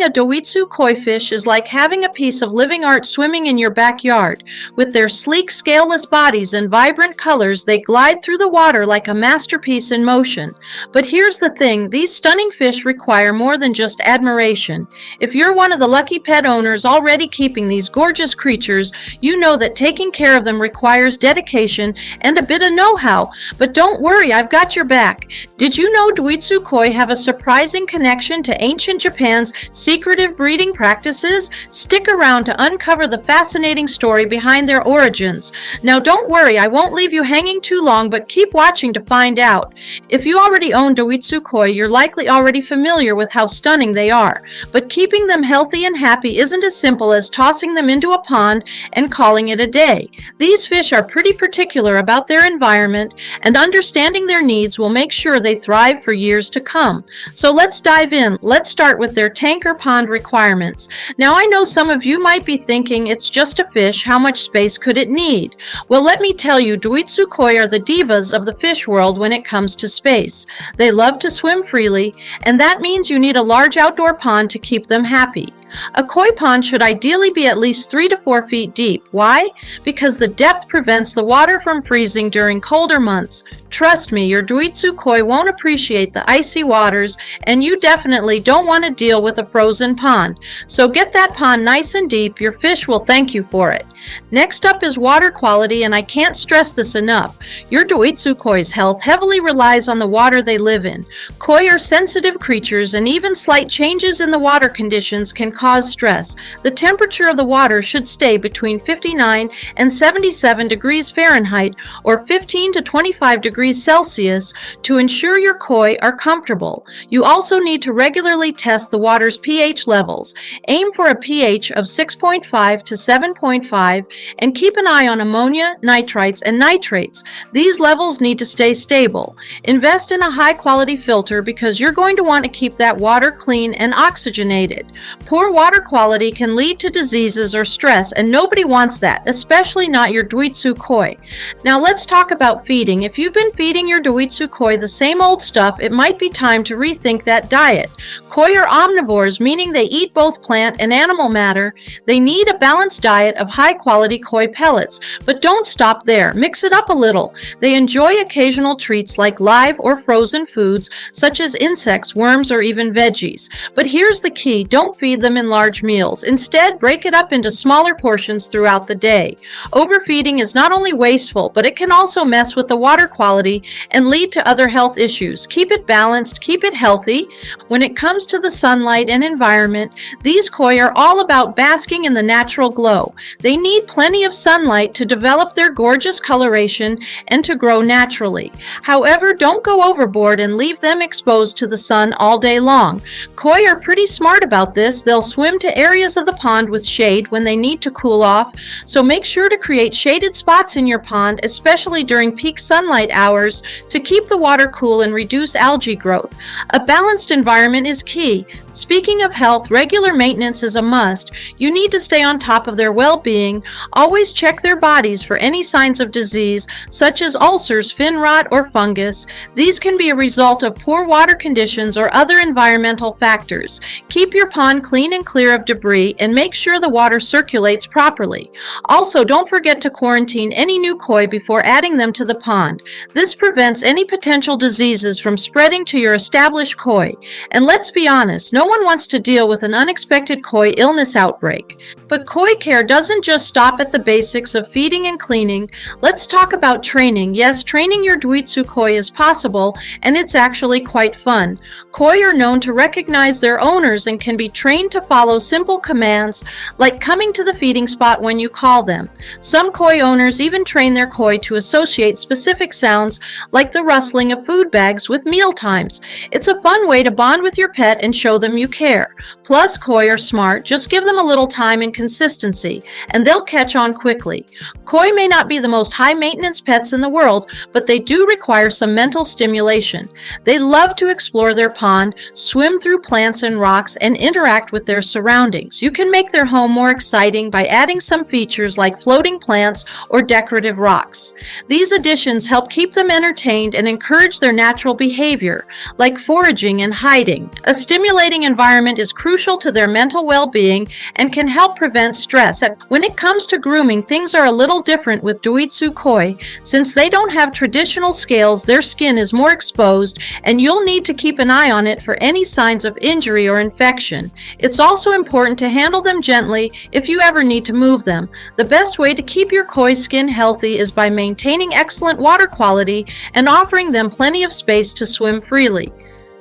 a Doitsu Koi fish is like having a piece of living art swimming in your backyard. With their sleek, scaleless bodies and vibrant colors, they glide through the water like a masterpiece in motion. But here's the thing, these stunning fish require more than just admiration. If you're one of the lucky pet owners already keeping these gorgeous creatures, you know that taking care of them requires dedication and a bit of know-how. But don't worry, I've got your back. Did you know Doitsu Koi have a surprising connection to ancient Japan's secretive breeding practices? Stick around to uncover the fascinating story behind their origins. Now don't worry, I won't leave you hanging too long, but keep watching to find out. If you already own Doitsu Koi, you're likely already familiar with how stunning they are. But keeping them healthy and happy isn't as simple as tossing them into a pond and calling it a day. These fish are pretty particular about their environment, and understanding their needs will make sure they thrive for years to come. So let's dive in. Let's start with their tank or pond requirements. Now I know some of you might be thinking it's just a fish, how much space could it need? Well, let me tell you, Doitsu Koi are the divas of the fish world when it comes to space. They love to swim freely, and that means you need a large outdoor pond to keep them happy. A koi pond should ideally be at least 3 to 4 feet deep. Why? Because the depth prevents the water from freezing during colder months. Trust me, your Doitsu Koi won't appreciate the icy waters, and you definitely don't want to deal with a frozen pond. So get that pond nice and deep. Your fish will thank you for it. Next up is water quality, and I can't stress this enough. Your Doitsu Koi's health heavily relies on the water they live in. Koi are sensitive creatures, and even slight changes in the water conditions can cause stress. The temperature of the water should stay between 59 and 77 degrees Fahrenheit or 15 to 25 degrees Celsius to ensure your koi are comfortable. You also need to regularly test the water's pH levels. Aim for a pH of 6.5 to 7.5 and keep an eye on ammonia, nitrites, and nitrates. These levels need to stay stable. Invest in a high-quality filter because you're going to want to keep that water clean and oxygenated. Poor water quality can lead to diseases or stress, and nobody wants that, especially not your Doitsu Koi. Now let's talk about feeding. If you've been feeding your Doitsu Koi the same old stuff, it might be time to rethink that diet. Koi are omnivores, meaning they eat both plant and animal matter. They need a balanced diet of high-quality koi pellets, but don't stop there. Mix it up a little. They enjoy occasional treats like live or frozen foods, such as insects, worms, or even veggies. But here's the key, don't feed them in large meals. Instead, break it up into smaller portions throughout the day. Overfeeding is not only wasteful, but it can also mess with the water quality and lead to other health issues. Keep it balanced, keep it healthy. When it comes to the sunlight and environment, these koi are all about basking in the natural glow. They need plenty of sunlight to develop their gorgeous coloration and to grow naturally. However, don't go overboard and leave them exposed to the sun all day long. Koi are pretty smart about this. They'll swim to areas of the pond with shade when they need to cool off, so make sure to create shaded spots in your pond, especially during peak sunlight hours, to keep the water cool and reduce algae growth. A balanced environment is key. Speaking of health, regular maintenance is a must. You need to stay on top of their well-being. Always check their bodies for any signs of disease, such as ulcers, fin rot, or fungus. These can be a result of poor water conditions or other environmental factors. Keep your pond clean and clear of debris, and make sure the water circulates properly. Also, don't forget to quarantine any new koi before adding them to the pond. This prevents any potential diseases from spreading to your established koi. And let's be honest, no one wants to deal with an unexpected koi illness outbreak. But koi care doesn't just stop at the basics of feeding and cleaning. Let's talk about training. Yes, training your Doitsu Koi is possible, and it's actually quite fun. Koi are known to recognize their owners and can be trained to follow simple commands like coming to the feeding spot when you call them. Some koi owners even train their koi to associate specific sounds like the rustling of food bags with meal times. It's a fun way to bond with your pet and show them you care. Plus, koi are smart. Just give them a little time and consistency, and they'll catch on quickly. Koi may not be the most high-maintenance pets in the world, but they do require some mental stimulation. They love to explore their pond, swim through plants and rocks, and interact with their surroundings. You can make their home more exciting by adding some features like floating plants or decorative rocks. These additions help keep them entertained and encourage their natural behavior, like foraging and hiding. A stimulating environment is crucial to their mental well-being and can help prevent stress. When it comes to grooming, things are a little different with Doitsu Koi. Since they don't have traditional scales, their skin is more exposed, and you'll need to keep an eye on it for any signs of injury or infection. It's also important to handle them gently if you ever need to move them. The best way to keep your koi skin healthy is by maintaining excellent water quality and offering them plenty of space to swim freely.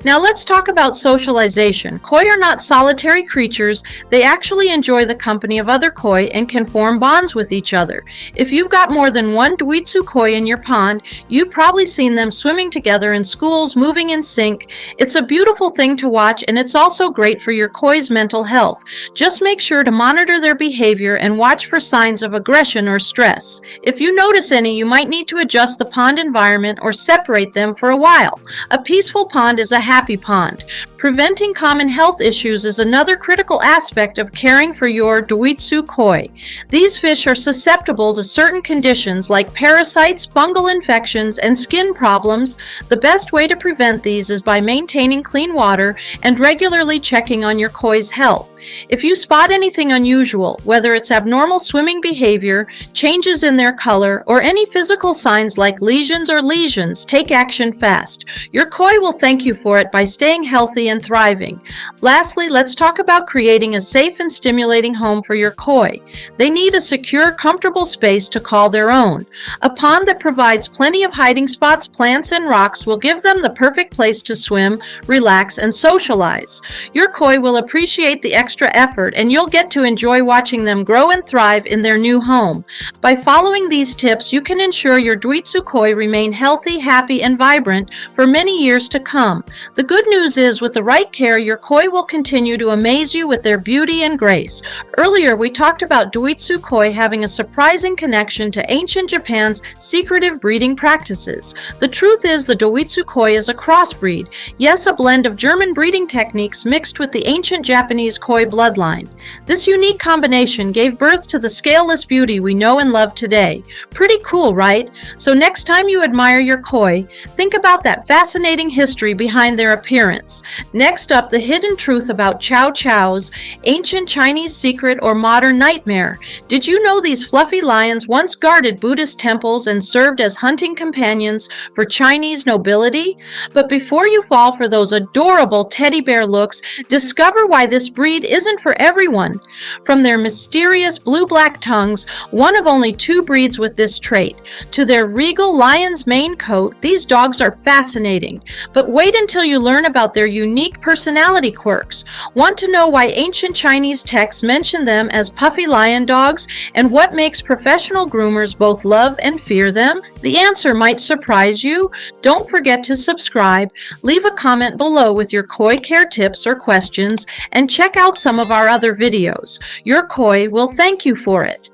Now let's talk about socialization. Koi are not solitary creatures. They actually enjoy the company of other koi and can form bonds with each other. If you've got more than one Doitsu koi in your pond, you've probably seen them swimming together in schools, moving in sync. It's a beautiful thing to watch, and it's also great for your koi's mental health. Just make sure to monitor their behavior and watch for signs of aggression or stress. If you notice any, you might need to adjust the pond environment or separate them for a while. A peaceful pond is a happy pond. Preventing common health issues is another critical aspect of caring for your Doitsu Koi. These fish are susceptible to certain conditions like parasites, fungal infections, and skin problems. The best way to prevent these is by maintaining clean water and regularly checking on your koi's health. If you spot anything unusual, whether it's abnormal swimming behavior, changes in their color, or any physical signs like lesions, take action fast. Your koi will thank you for it by staying healthy and thriving. Lastly, let's talk about creating a safe and stimulating home for your koi. They need a secure, comfortable space to call their own. A pond that provides plenty of hiding spots, plants, and rocks will give them the perfect place to swim, relax, and socialize. Your koi will appreciate the extra effort, and you'll get to enjoy watching them grow and thrive in their new home. By following these tips, you can ensure your Doitsu Koi remain healthy, happy, and vibrant for many years to come. The good news is, with the right care, your koi will continue to amaze you with their beauty and grace. Earlier, we talked about Doitsu Koi having a surprising connection to ancient Japan's secretive breeding practices. The truth is, the Doitsu Koi is a crossbreed. Yes, a blend of German breeding techniques mixed with the ancient Japanese koi bloodline. This unique combination gave birth to the scaleless beauty we know and love today. Pretty cool, right? So next time you admire your koi, think about that fascinating history behind their appearance. Next up, the hidden truth about chow chows, ancient Chinese secret or modern nightmare. Did you know these fluffy lions once guarded Buddhist temples and served as hunting companions for Chinese nobility? But before you fall for those adorable teddy bear looks, discover why this breed isn't for everyone. From their mysterious blue-black tongues, one of only 2 breeds with this trait, to their regal lion's mane coat, these dogs are fascinating. But wait until you learn about their unique personality quirks. Want to know why ancient Chinese texts mention them as puffy lion dogs, and what makes professional groomers both love and fear them? The answer might surprise you. Don't forget to subscribe, leave a comment below with your koi care tips or questions, and check out some of our other videos. Your koi will thank you for it.